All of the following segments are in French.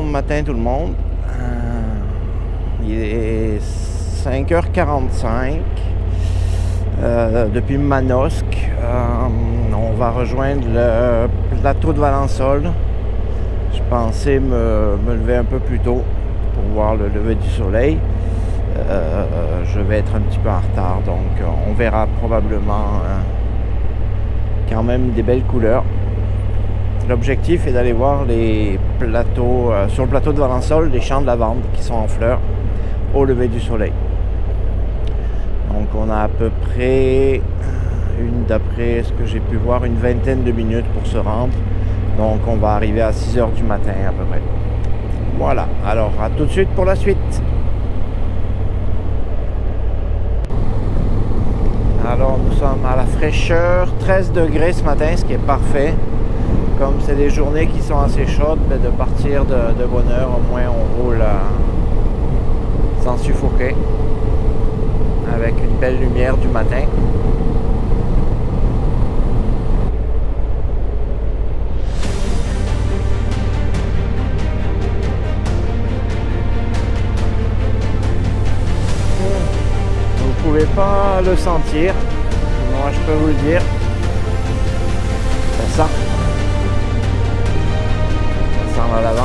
matin tout le monde. Il est 5h45 depuis Manosque. On va rejoindre le plateau de Valensole. Je pensais me lever un peu plus tôt pour voir le lever du soleil. Je vais être un petit peu en retard, donc on verra probablement quand même des belles couleurs. L'objectif est d'aller voir les plateaux, sur le plateau de Valensole, les champs de lavande qui sont en fleurs au lever du soleil. Donc on a à peu près, d'après ce que j'ai pu voir, une vingtaine de minutes pour se rendre. Donc on va arriver à 6h du matin à peu près. Voilà, alors à tout de suite pour la suite. Alors nous sommes à la fraîcheur, 13 degrés ce matin, ce qui est parfait. Comme c'est des journées qui sont assez chaudes, de partir de bonne heure, au moins on roule sans suffoquer, avec une belle lumière du matin. Vous ne pouvez pas le sentir, moi je peux vous le dire. Ça sent la lavande.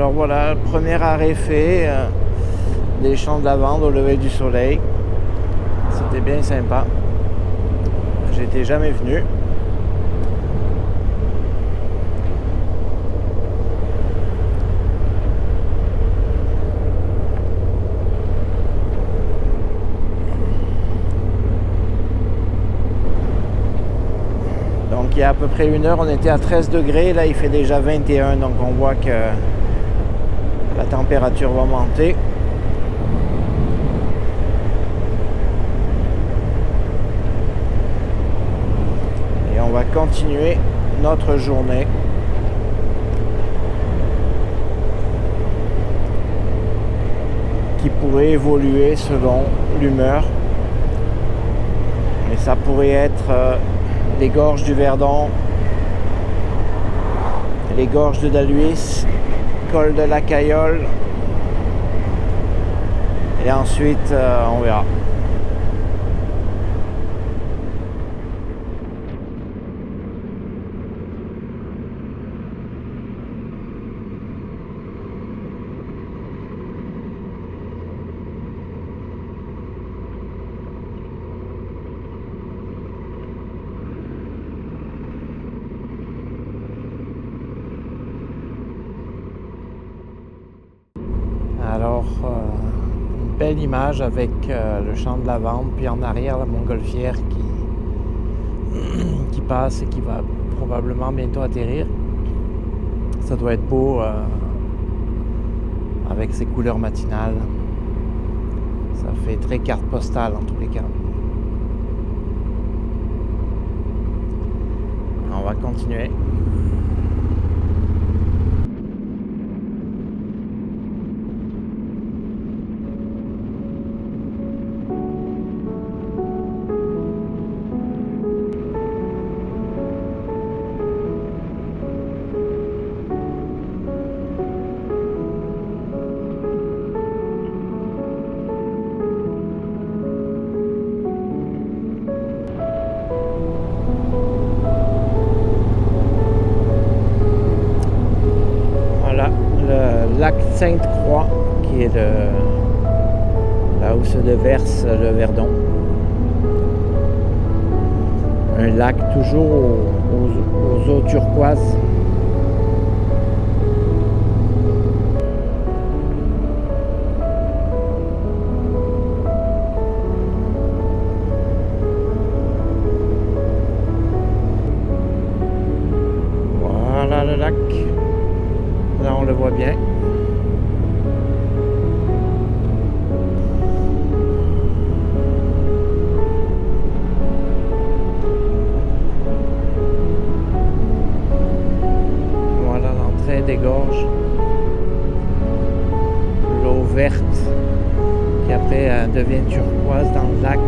Alors voilà, le premier arrêt fait des champs de lavande au lever du soleil. C'était bien sympa. J'étais jamais venu. Donc il y a à peu près une heure, on était à 13 degrés. Là, il fait déjà 21. Donc on voit que la température va monter. Et on va continuer notre journée. Qui pourrait évoluer selon l'humeur. Mais ça pourrait être les gorges du Verdon, les gorges de Daluis, col de la Cayolle. Et ensuite, on verra. Alors, une belle image avec le champ de lavande, puis en arrière la montgolfière qui passe et qui va probablement bientôt atterrir. Ça doit être beau avec ses couleurs matinales. Ça fait très carte postale en tous les cas. On va continuer. Lac Sainte-Croix, qui est là où se déverse le Verdon. Un lac toujours aux eaux turquoises. Voilà le lac. Là, on le voit bien. Des gorges, l'eau verte qui après devient turquoise dans le lac.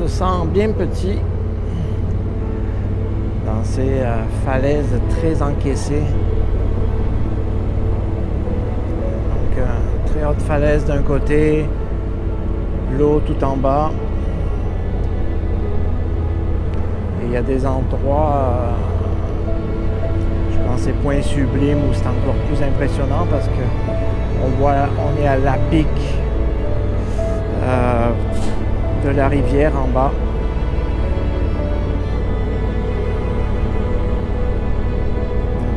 Sent bien petit dans ces falaises très encaissées. Donc très haute falaise d'un côté, l'eau tout en bas. il y a des endroits, je pense c'est Point Sublime, où c'est encore plus impressionnant parce que on est à la pic de la rivière en bas.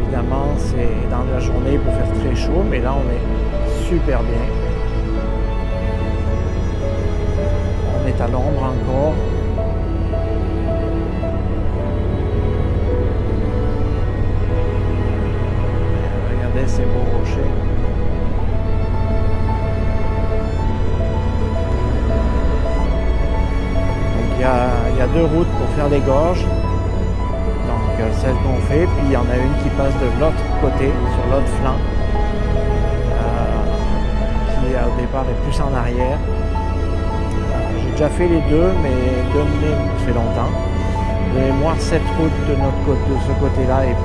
Évidemment, c'est dans la journée, il peut faire très chaud, mais là, on est super bien. On est à l'ombre encore. Regardez ces beaux rochers. Donc, il y a deux routes pour faire les gorges. Donc celle qu'on fait, puis il y en a une qui passe de l'autre côté, sur l'autre flanc, qui au départ est plus en arrière. J'ai déjà fait les deux, mais ça fait longtemps. De mémoire, cette route de ce côté-là est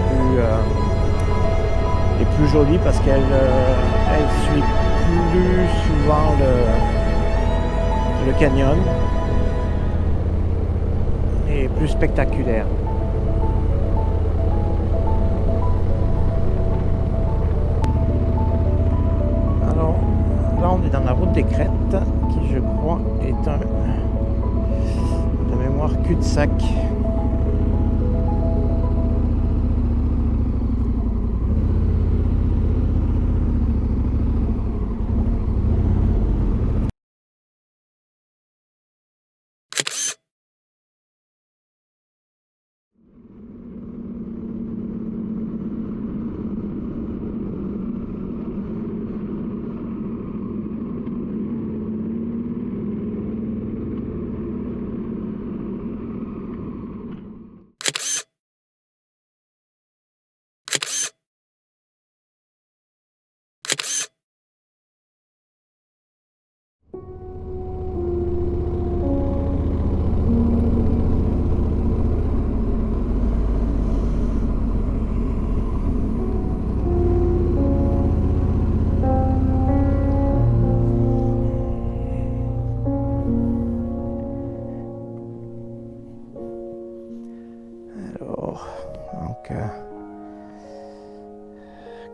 plus jolie parce qu'elle suit plus souvent le canyon et plus spectaculaire. On est dans la route des crêtes, qui je crois est de mémoire cul-de-sac.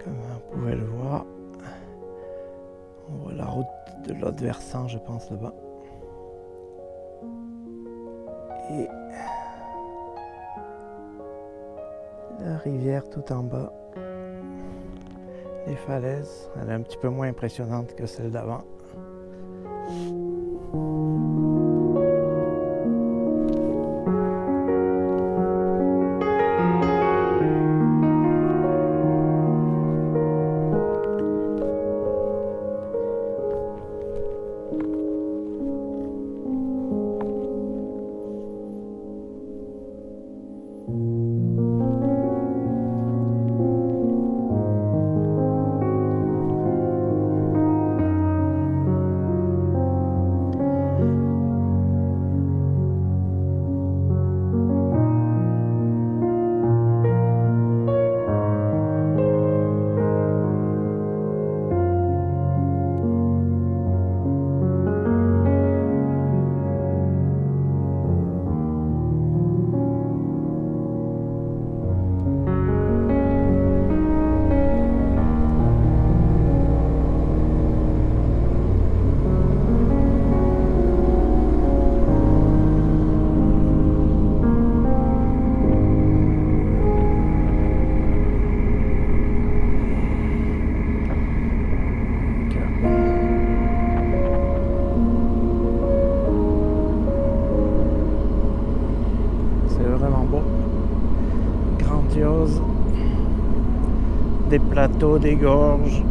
Comme vous pouvez le voir, on voit la route de l'autre versant, je pense, là-bas. Et la rivière tout en bas. Les falaises, elle est un petit peu moins impressionnante que celle d'avant. Des plateaux, des gorges.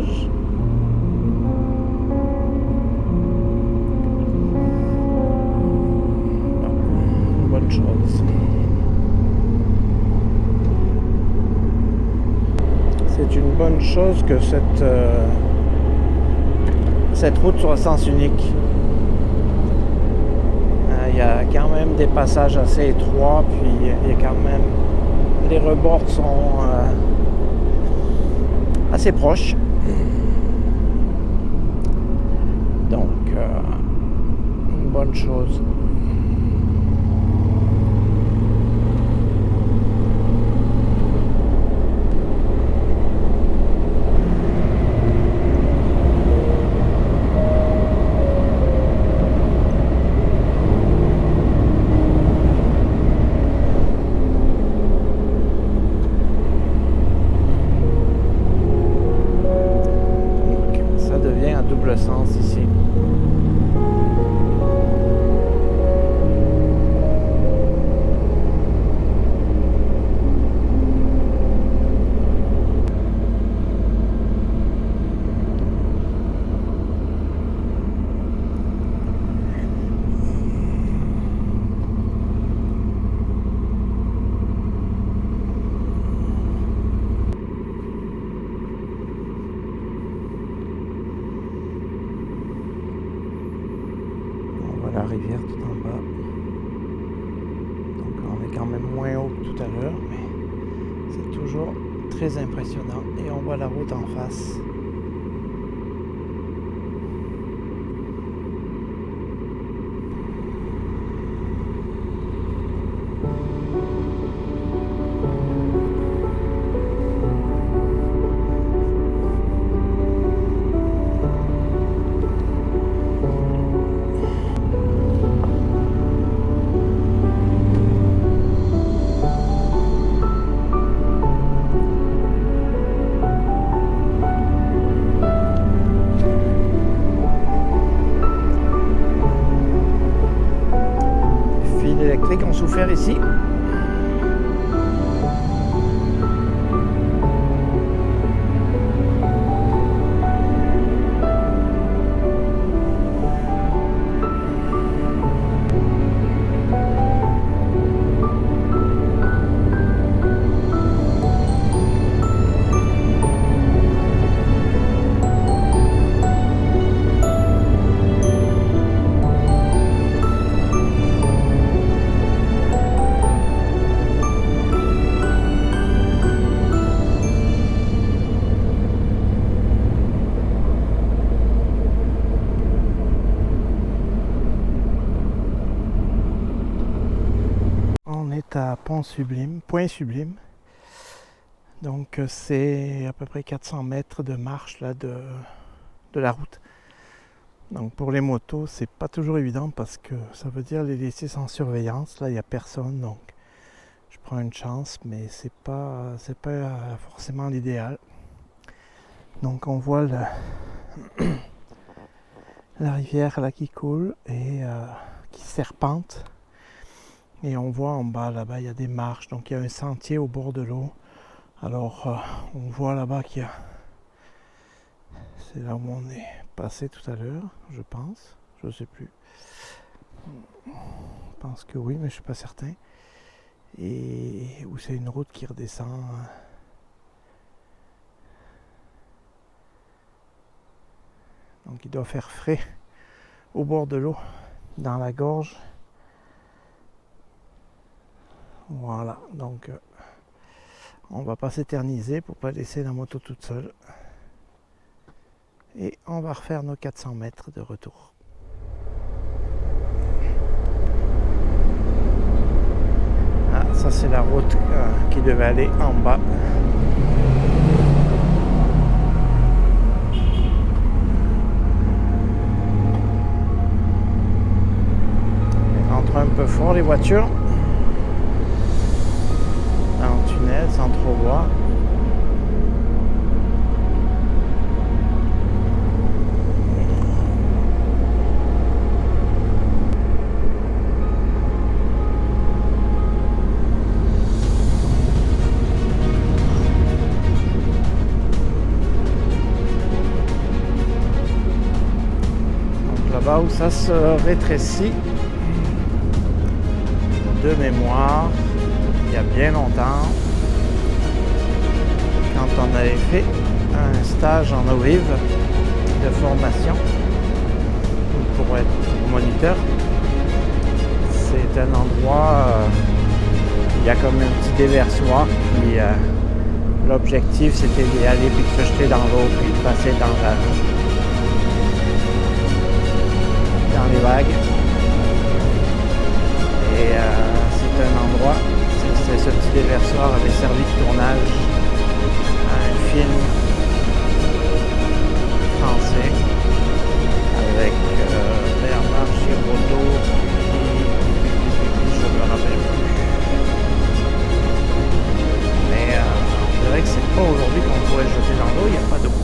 passage. Une bonne chose. C'est une bonne chose que cette route soit sens unique. Il y a quand même des passages assez étroits, puis il y a quand même les rebords sont assez proches. Donc une bonne chose. Double sens ici. La rivière tout en bas. Donc on est quand même moins haut que tout à l'heure, mais c'est toujours très impressionnant. Et on voit la route en face. Électriques ont souffert ici. À Point Sublime. Donc c'est à peu près 400 mètres de marche là, de la route. Donc pour les motos, c'est pas toujours évident parce que ça veut dire les laisser sans surveillance. Là, il n'y a personne, donc je prends une chance, mais c'est pas forcément l'idéal. Donc on voit la rivière là qui coule et qui serpente. Et on voit en bas, là-bas, il y a des marches. Donc il y a un sentier au bord de l'eau. Alors on voit là-bas qu'il y a... C'est là où on est passé tout à l'heure, je pense. Je ne sais plus. Je pense que oui, mais je ne suis pas certain. Et où c'est une route qui redescend. Donc il doit faire frais au bord de l'eau, dans la gorge. Voilà, donc on va pas s'éterniser pour pas laisser la moto toute seule. Et on va refaire nos 400 mètres de retour. Ah, ça c'est la route qui devait aller en bas. Elles rentrent un peu fort les voitures. Sans trop voir. là-bas où ça se rétrécit. De mémoire, il y a bien longtemps, quand on avait fait un stage en eau vive de formation pour être moniteur, c'est un endroit, il y a comme un petit déversoir qui, l'objectif c'était d'y aller puis de se jeter dans l'eau puis de passer dans les vagues. Et c'est un endroit, ce petit déversoir avait servi de tournage à un film français avec Bernard Giraudot et je me rappelle plus. Mais on dirait que c'est pas aujourd'hui qu'on pourrait se jeter dans l'eau, il n'y a pas d'eau.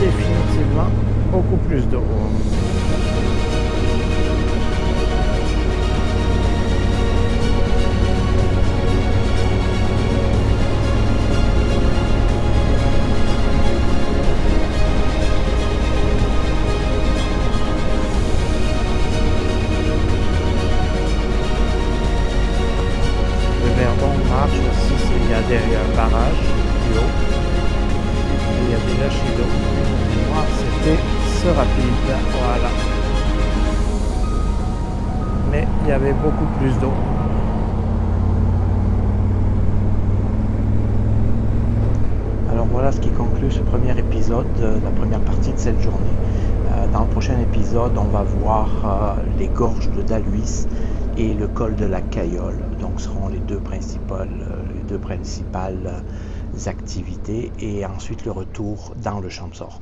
Définitivement beaucoup plus d'eau. Le Verdon marche aussi, il y a derrière un barrage plus haut. Et il y a déjà chez l'eau. C'était ce rapide, voilà. Mais il y avait beaucoup plus d'eau. Alors voilà ce qui conclut ce premier épisode, la première partie de cette journée. Dans le prochain épisode, on va voir les gorges de Daluis et le col de la Cayolle. Donc seront les deux principales activités et ensuite le retour dans le Champsaur.